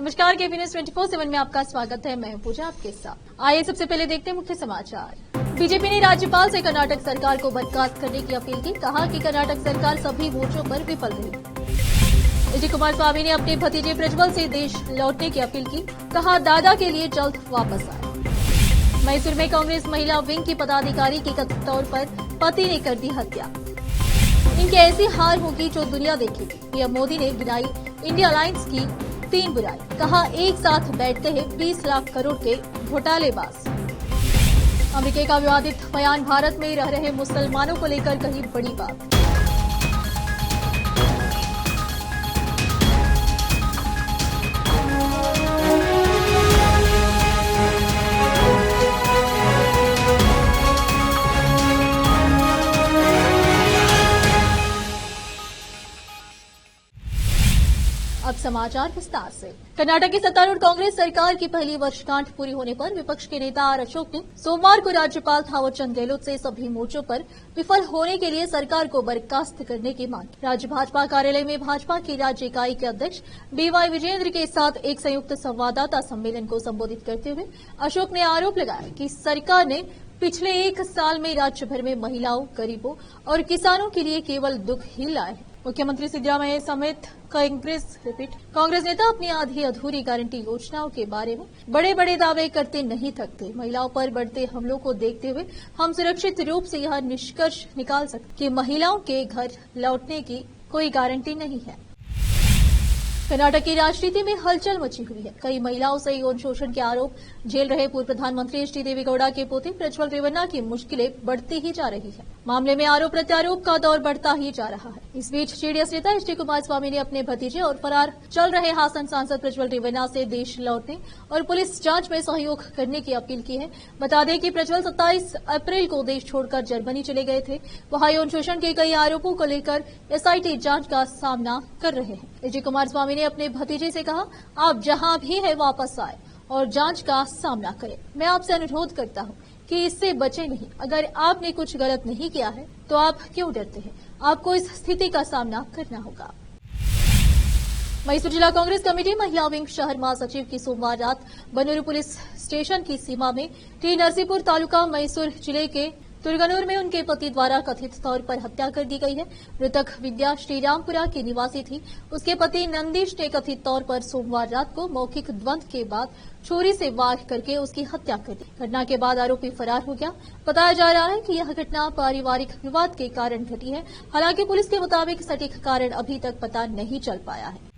नमस्कार, केबी न्यूज 24/7 में आपका स्वागत है। मैं पूजा आपके साथ। आइए सबसे पहले देखते हैं मुख्य समाचार। बीजेपी ने राज्यपाल से कर्नाटक सरकार को बर्खास्त करने की अपील की। कहा कि कर्नाटक सरकार सभी मोर्चों पर विफल रही। एचडी कुमारस्वामी ने अपने भतीजे प्रज्वल से देश लौटने की अपील की। कहा दादा के लिए जल्द वापस आए। मैसूर में कांग्रेस महिला विंग की पदाधिकारी की कथित तौर पर पति ने कर दी हत्या। इनकी ऐसी हार होगी जो दुनिया देखेगी। पीएम मोदी ने गिनाई इंडिया अलायंस की 3 बुराई। कहा एक साथ बैठते हैं 20 लाख करोड़ के घोटालेबाज। अमेरिका का विवादित बयान, भारत में रह रहे मुसलमानों को लेकर कही बड़ी बात। अब समाचार विस्तार से। कर्नाटक की सत्तारूढ़ कांग्रेस सरकार की पहली वर्षगांठ पूरी होने पर विपक्ष के नेता आर अशोक ने सोमवार को राज्यपाल थावरचंद गहलोत से सभी मोर्चों पर विफल होने के लिए सरकार को बर्खास्त करने की मांग की। राज्य भाजपा कार्यालय में भाजपा की राज्य इकाई के अध्यक्ष बीवाई विजेंद्र के साथ एक संयुक्त संवाददाता सम्मेलन को संबोधित करते हुए अशोक ने आरोप लगाया कि सरकार ने पिछले 1 साल में राज्य भर में महिलाओं, गरीबों और किसानों के लिए केवल दुख ही लाए हैं। मुख्यमंत्री सिद्धरामैया समेत कांग्रेस नेता अपनी आधी अधूरी गारंटी योजनाओं के बारे में बड़े बड़े दावे करते नहीं थकते। महिलाओं पर बढ़ते हमलों को देखते हुए हम सुरक्षित रूप से यह निष्कर्ष निकाल सकते कि महिलाओं के घर लौटने की कोई गारंटी नहीं है। कर्नाटक की राजनीति में हलचल मची हुई है। कई महिलाओं से यौन शोषण के आरोप झेल रहे पूर्व प्रधानमंत्री एचडी देवेगौड़ा के पोते प्रज्वल रेवन्ना की मुश्किलें बढ़ती ही जा रही है। मामले में आरोप प्रत्यारोप का दौर बढ़ता ही जा रहा है। इस बीच जेडीएस नेता एचडी कुमारस्वामी ने अपने भतीजे और फरार चल रहे हासन सांसद प्रज्वल रेवन्ना से देश लौटने और पुलिस जांच में सहयोग करने की अपील की है। बता दें कि प्रज्वल 27 अप्रैल को देश छोड़कर जर्मनी चले गए थे। वहां यौन शोषण के कई आरोपों को लेकर एसआईटी जांच का सामना कर रहे हैं। एचडी कुमारस्वामी ने अपने भतीजे से कहा, आप जहां भी है वापस आए और जांच का सामना करें। मैं आपसे अनुरोध करता हूं कि इससे बचे नहीं। अगर आपने कुछ गलत नहीं किया है तो आप क्यों डरते हैं? आपको इस स्थिति का सामना करना होगा। मैसूर जिला कांग्रेस कमेटी महिला विंग शहर महासचिव की सोमवार रात बनूरू पुलिस स्टेशन की सीमा में टी नरसीपुर तालुका मैसूर जिले के तुरगनूर में उनके पति द्वारा कथित तौर पर हत्या कर दी गई है। मृतक विद्या श्रीरामपुरा की निवासी थी। उसके पति नंदीश ने कथित तौर पर सोमवार रात को मौखिक द्वंद्व के बाद छुरी से वार करके उसकी हत्या कर दी। घटना के बाद आरोपी फरार हो गया। बताया जा रहा है कि यह घटना पारिवारिक विवाद के कारण घटी है। हालांकि पुलिस के मुताबिक सटीक कारण अभी तक पता नहीं चल पाया है।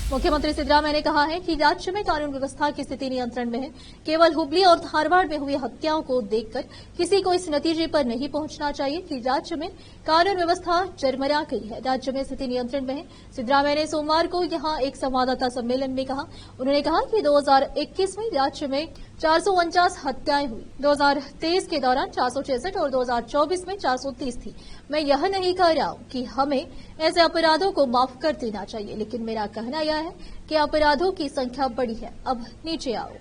मुख्यमंत्री सिद्धरामैया ने कहा है कि राज्य में कानून व्यवस्था की स्थिति नियंत्रण में है। केवल हुबली और धारवाड़ में हुई हत्याओं को देखकर किसी को इस नतीजे पर नहीं पहुंचना चाहिए कि राज्य में कानून व्यवस्था चरमरा गई है। राज्य में स्थिति नियंत्रण में है। सिद्धरामैया ने सोमवार को यहां एक संवाददाता सम्मेलन में कहा। उन्होंने कहा कि 2021 में राज्य में 449 हत्याएं हुई। 2023 के दौरान 466 और 2024 में 430 थी। मैं यह नहीं कह रहा हूं कि हमें ऐसे अपराधों को माफ कर देना चाहिए, लेकिन मेरा कहना यह है कि अपराधों की संख्या बढ़ी है। अब नीचे आओ।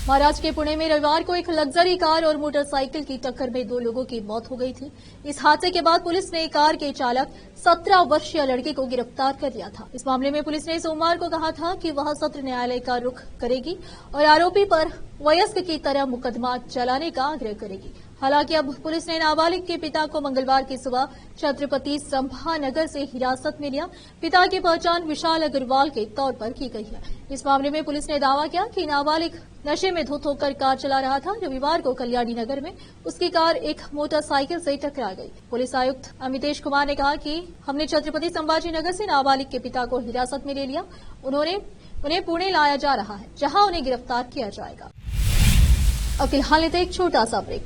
महाराष्ट्र के पुणे में रविवार को एक लग्जरी कार और मोटरसाइकिल की टक्कर में 2 लोगों की मौत हो गई थी। इस हादसे के बाद पुलिस ने कार के चालक 17 वर्षीय लड़के को गिरफ्तार कर लिया था। इस मामले में पुलिस ने सोमवार को कहा था कि वह सत्र न्यायालय का रुख करेगी और आरोपी पर वयस्क की तरह मुकदमा चलाने का आग्रह करेगी। हालांकि अब पुलिस ने नाबालिग के पिता को मंगलवार की सुबह छत्रपति संभानगर से हिरासत में लिया। पिता की पहचान विशाल अग्रवाल के तौर पर की गई है। इस मामले में पुलिस ने दावा किया कि नाबालिग नशे में धुत होकर कार चला रहा था। रविवार को कल्याणी नगर में उसकी कार एक मोटरसाइकिल से टकरा गई। पुलिस आयुक्त अमितेश कुमार ने कहा कि हमने छत्रपति संभाजी नगर से नाबालिग के पिता को हिरासत में ले लिया। उन्हें पुणे लाया जा रहा है, जहां उन्हें गिरफ्तार किया जाएगा। अब फिलहाल लेते एक छोटा सा ब्रेक।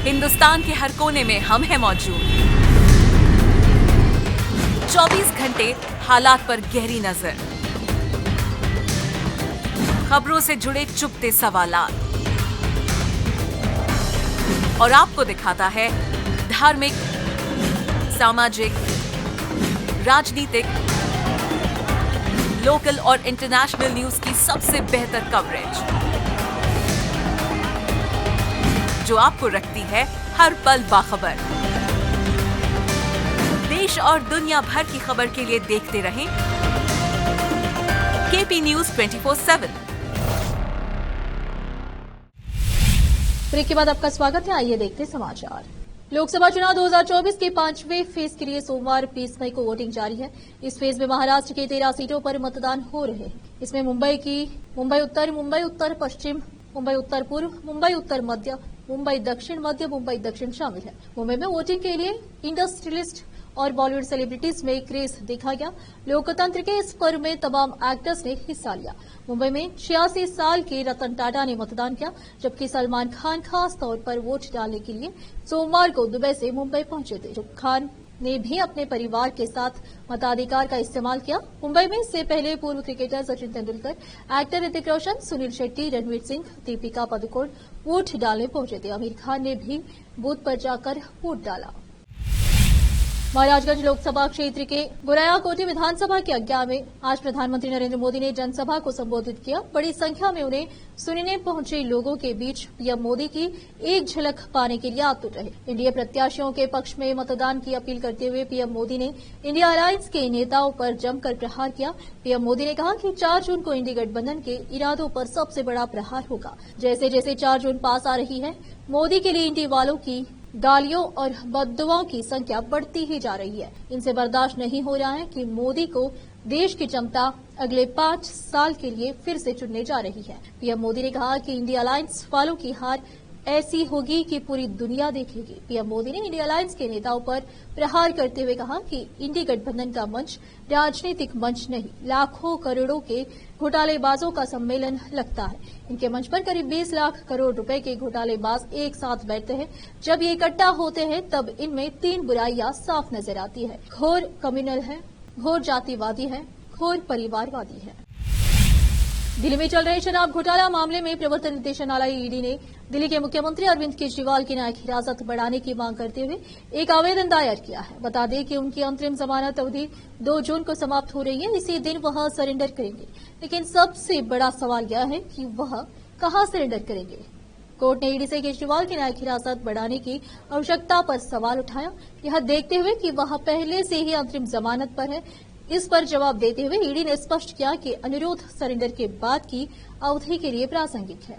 हिंदुस्तान के हर कोने में हम हैं मौजूद। 24 घंटे हालात पर गहरी नजर, खबरों से जुड़े चुपते सवालात और आपको दिखाता है धार्मिक, सामाजिक, राजनीतिक, लोकल और इंटरनेशनल न्यूज की सबसे बेहतर कवरेज जो आपको रखती है हर पल बाखबर। देश देश और दुनिया भर की खबर के लिए देखते रहें केपी न्यूज 24/7। ब्रेक के बाद आपका स्वागत है। आइए देखते समाचार। लोकसभा चुनाव 2024 के 5वें फेज के लिए सोमवार 20 मई को वोटिंग जारी है। इस फेज में महाराष्ट्र की 13 सीटों पर मतदान हो रहे हैं। इसमें मुंबई उत्तर, मुंबई उत्तर पश्चिम, मुंबई उत्तर पूर्व, मुंबई उत्तर मध्य, मुंबई दक्षिण मध्य, मुंबई दक्षिण शामिल है। मुंबई में वोटिंग के लिए इंडस्ट्रियलिस्ट और बॉलीवुड सेलिब्रिटीज में क्रेज देखा गया। लोकतंत्र के इस पर्व में तमाम एक्टर्स ने हिस्सा लिया। मुंबई में 86 साल के रतन टाटा ने मतदान किया, जबकि सलमान खान खास तौर पर वोट डालने के लिए सोमवार को दुबई से मुंबई पहुंचे थे। शाहरुख खान ने भी अपने परिवार के साथ मताधिकार का इस्तेमाल किया। मुंबई में इससे पहले पूर्व cricketer Sachin Tendulkar, actor Hrithik Roshan, Sunil Shetty, Ranveer Singh, Deepika Padukone vote डालने पहुंचे थे। आमिर खान ने भी बूथ पर जाकर वोट डाला। महाराजगंज लोकसभा क्षेत्र के गोरायाकोटी विधानसभा के अज्ञा में आज प्रधानमंत्री नरेंद्र मोदी ने जनसभा को संबोधित किया। बड़ी संख्या में उन्हें सुनने पहुंचे लोगों के बीच पीएम मोदी की एक झलक पाने के लिए आतुर रहे। एनडीए प्रत्याशियों के पक्ष में मतदान की अपील करते हुए पीएम मोदी ने इंडिया अलायंस के नेताओं पर जमकर प्रहार किया। पीएम मोदी ने कहा कि 4 जून को इंडी गठबंधन के इरादों पर सबसे बड़ा प्रहार होगा। जैसे जैसे 4 जून पास आ रही है, मोदी के लिए इंडी वालों की गालियों और बददुआओं की संख्या बढ़ती ही जा रही है। इनसे बर्दाश्त नहीं हो रहा है कि मोदी को देश की जनता अगले 5 साल के लिए फिर से चुनने जा रही है। पीएम मोदी ने कहा कि इंडिया अलायंस वालों की हार ऐसी होगी कि पूरी दुनिया देखेगी। पीएम मोदी ने इंडिया अलायंस के नेताओं पर प्रहार करते हुए कहा कि इंडी गठबंधन का मंच राजनीतिक मंच नहीं, लाखों करोड़ों के घोटालेबाजों का सम्मेलन लगता है। इनके मंच पर करीब 20 लाख करोड़ रुपए के घोटालेबाज एक साथ बैठते हैं। जब ये इकट्ठा होते हैं तब इनमें 3 बुराइयां साफ नजर आती है। घोर कम्युनल है, घोर जातिवादी है, घोर परिवारवादी है। दिल्ली में चल रहे शराब घोटाला मामले में प्रवर्तन निदेशालय ईडी ने दिल्ली के मुख्यमंत्री अरविंद केजरीवाल की न्यायिक हिरासत बढ़ाने की मांग करते हुए एक आवेदन दायर किया है। बता दें कि उनकी अंतरिम जमानत अवधि 2 जून को समाप्त हो रही है। इसी दिन वह सरेंडर करेंगे, लेकिन सबसे बड़ा सवाल यह है कि वह कहां सरेंडर करेंगे। कोर्ट ने ईडी से केजरीवाल की न्यायिक हिरासत बढ़ाने की आवश्यकता पर सवाल उठाया। यह देखते हुए कि वह पहले से ही अंतरिम जमानत पर है। इस पर जवाब देते हुए ईडी ने स्पष्ट किया कि अनुरोध सरेंडर के बाद की अवधि के लिए प्रासंगिक है।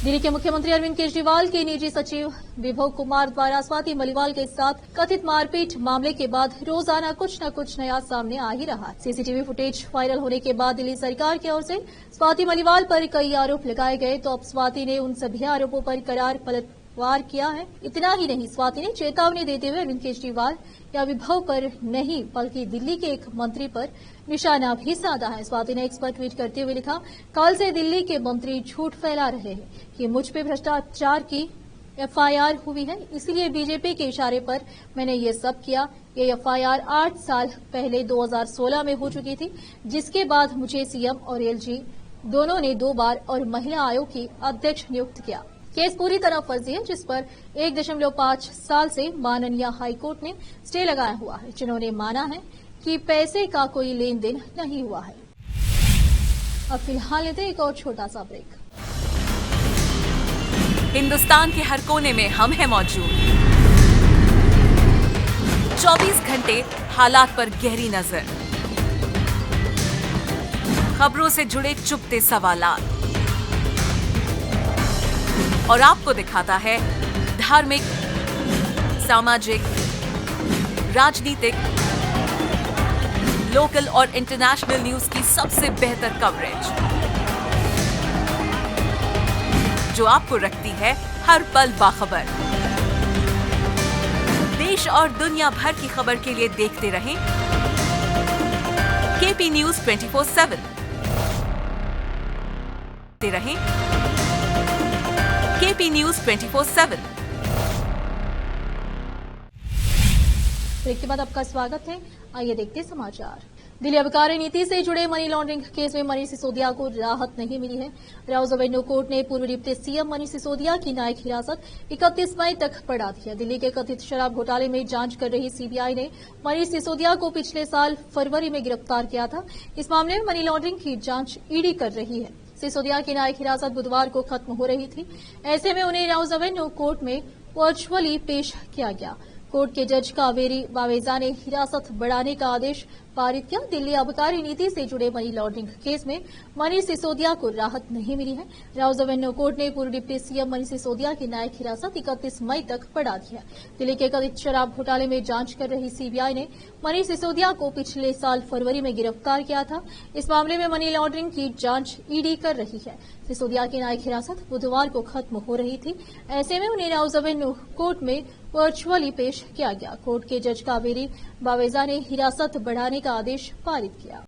दिल्ली के मुख्यमंत्री अरविंद केजरीवाल के निजी सचिव विभव कुमार द्वारा स्वाति मलिवाल के साथ कथित मारपीट मामले के बाद रोजाना कुछ न कुछ नया सामने आ ही रहा। सीसीटीवी फुटेज वायरल होने के बाद दिल्ली सरकार की ओर से स्वाति मलिवाल पर कई आरोप लगाए गए, तो अब स्वाति ने उन सभी आरोपों पर करार पलटवार किया है। इतना ही नहीं, स्वाति ने चेतावनी देते हुए अरविंद केजरीवाल या विभव पर नहीं बल्कि दिल्ली के एक मंत्री पर निशाना भी साधा है। स्वाति ने एक्स पर ट्वीट करते हुए लिखा, कल से दिल्ली के मंत्री झूठ फैला रहे हैं कि मुझ पे भ्रष्टाचार की एफआईआर हुई है, इसलिए बीजेपी के इशारे पर मैंने ये सब किया। ये एफआईआर 8 साल पहले 2016 में हो चुकी थी, जिसके बाद मुझे सीएम और एलजी दोनों ने 2 बार और महिला आयोग की अध्यक्ष नियुक्त किया। केस पूरी तरह फर्जी है, जिस पर 1.5 साल से माननीय हाईकोर्ट ने स्टे लगाया हुआ है, जिन्होंने माना है कि पैसे का कोई लेन देन नहीं हुआ है। अब फिलहाल लेते एक और छोटा सा ब्रेक। हिंदुस्तान के हर कोने में हम हैं मौजूद। 24 घंटे हालात पर गहरी नजर, खबरों से जुड़े चुपते सवालात, और आपको दिखाता है धार्मिक, सामाजिक, राजनीतिक, लोकल और इंटरनेशनल न्यूज की सबसे बेहतर कवरेज, जो आपको रखती है हर पल बाखबर। देश और दुनिया भर की खबर के लिए देखते रहें केपी न्यूज 24/7। देखते रहें केपी न्यूज 24/7। ब्रेक के बाद आपका स्वागत है। आइए देखते हैं समाचार। दिल्ली आबकारी नीति से जुड़े मनी लॉन्ड्रिंग केस में मनीष सिसोदिया को राहत नहीं मिली है। राउज एवेन्यू कोर्ट ने पूर्व डिप्टी सीएम मनीष सिसोदिया की न्यायिक हिरासत 31 मई तक बढ़ा दी है। दिल्ली के कथित शराब घोटाले में जांच कर रही सीबीआई ने मनीष सिसोदिया को पिछले साल फरवरी में गिरफ्तार किया था। इस मामले में मनी लॉन्ड्रिंग की जांच ईडी कर रही है। सिसोदिया की न्यायिक हिरासत बुधवार को खत्म हो रही थी। ऐसे में उन्हें राउज एवेन्यू कोर्ट में वर्चुअली पेश किया गया। कोर्ट के जज कावेरी बावेजा ने हिरासत बढ़ाने का आदेश पारित किया। दिल्ली आबकारी नीति से जुड़े मनी लॉन्ड्रिंग केस में मनीष सिसोदिया को राहत नहीं मिली है। राउज एवेन्यू कोर्ट ने पूर्व डिप्टी सीएम मनीष सिसोदिया की न्यायिक हिरासत 31 मई तक बढ़ा दी है। दिल्ली के कथित शराब घोटाले में जांच कर रही सीबीआई ने मनीष सिसोदिया को पिछले साल फरवरी में गिरफ्तार किया था। इस मामले में मनी लॉन्ड्रिंग की जांच ईडी कर रही है। सिसोदिया की न्यायिक हिरासत बुधवार को खत्म हो रही थी। ऐसे में उन्हें राउज एवेन्यू कोर्ट में वर्चुअली पेश किया गया। कोर्ट के जज कावेरी बावेजा ने हिरासत बढ़ाने का आदेश पारित किया।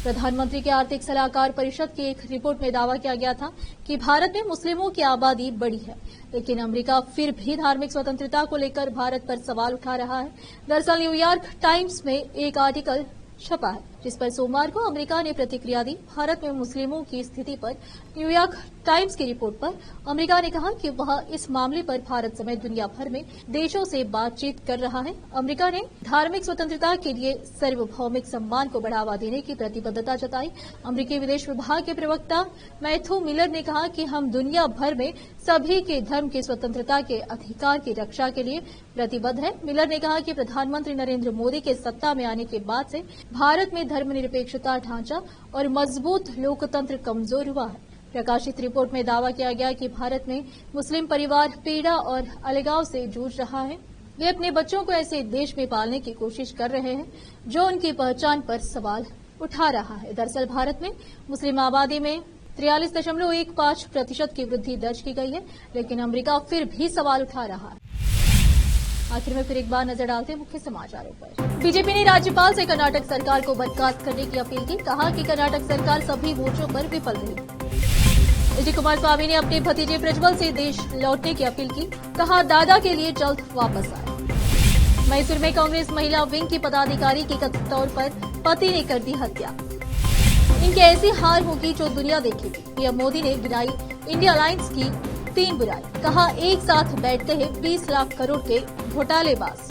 प्रधानमंत्री के आर्थिक सलाहकार परिषद की एक रिपोर्ट में दावा किया गया था कि भारत में मुस्लिमों की आबादी बढ़ी है, लेकिन अमेरिका फिर भी धार्मिक स्वतंत्रता को लेकर भारत पर सवाल उठा रहा है। दरअसल न्यूयॉर्क टाइम्स में एक आर्टिकल छपा है जिस पर सोमवार को अमेरिका ने प्रतिक्रिया दी। भारत में मुस्लिमों की स्थिति पर न्यूयॉर्क टाइम्स की रिपोर्ट पर अमेरिका ने कहा कि वह इस मामले पर भारत समेत दुनिया भर में देशों से बातचीत कर रहा है। अमेरिका ने धार्मिक स्वतंत्रता के लिए सार्वभौमिक सम्मान को बढ़ावा देने की प्रतिबद्धता जताई। अमेरिकी विदेश विभाग के प्रवक्ता मैथ्यू मिलर ने कहा कि हम दुनिया भर में सभी के धर्म की स्वतंत्रता के अधिकार की रक्षा के लिए प्रतिबद्ध है। मिलर ने कहा कि प्रधानमंत्री नरेंद्र मोदी के सत्ता में आने के बाद से भारत में धर्मनिरपेक्षता ढांचा और मजबूत लोकतंत्र कमजोर हुआ है। प्रकाशित रिपोर्ट में दावा किया गया कि भारत में मुस्लिम परिवार पीड़ा और अलगाव से जूझ रहा है। वे अपने बच्चों को ऐसे देश में पालने की कोशिश कर रहे हैं जो उनकी पहचान पर सवाल उठा रहा है। दरअसल भारत में मुस्लिम आबादी में 43.15% की वृद्धि दर्ज की गई है, लेकिन अमेरिका फिर भी सवाल उठा रहा है। आखिर में फिर एक बार नजर डालते हैं मुख्य समाचारों पर। बीजेपी ने राज्यपाल से कर्नाटक सरकार को बर्खास्त करने की अपील की। कहा कि कर्नाटक सरकार सभी मोर्चों पर विफल रही। एचडी कुमारस्वामी ने अपने भतीजे प्रज्वल से देश लौटने की अपील की। कहा दादा के लिए जल्द वापस आए। मैसूर में कांग्रेस महिला विंग की पदाधिकारी की कथित तौर पर पति ने कर दी हत्या। इनकी ऐसी हार होगी जो दुनिया देखेगी। पीएम मोदी ने गिनाई इंडिया अलायंस की 3 बुराई। कहा एक साथ बैठते हैं 20 लाख करोड़ के घोटालेबाज।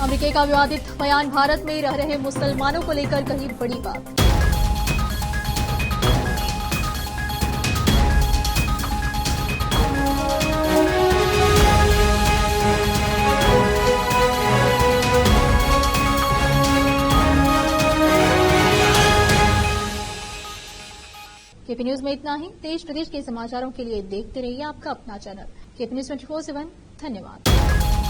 अमेरिका का विवादित बयान। भारत में रह रहे मुसलमानों को लेकर कही बड़ी बात। केपी न्यूज में इतना ही। देश प्रदेश के समाचारों के लिए देखते रहिए आपका अपना चैनल केपी न्यूज 24/7। धन्यवाद।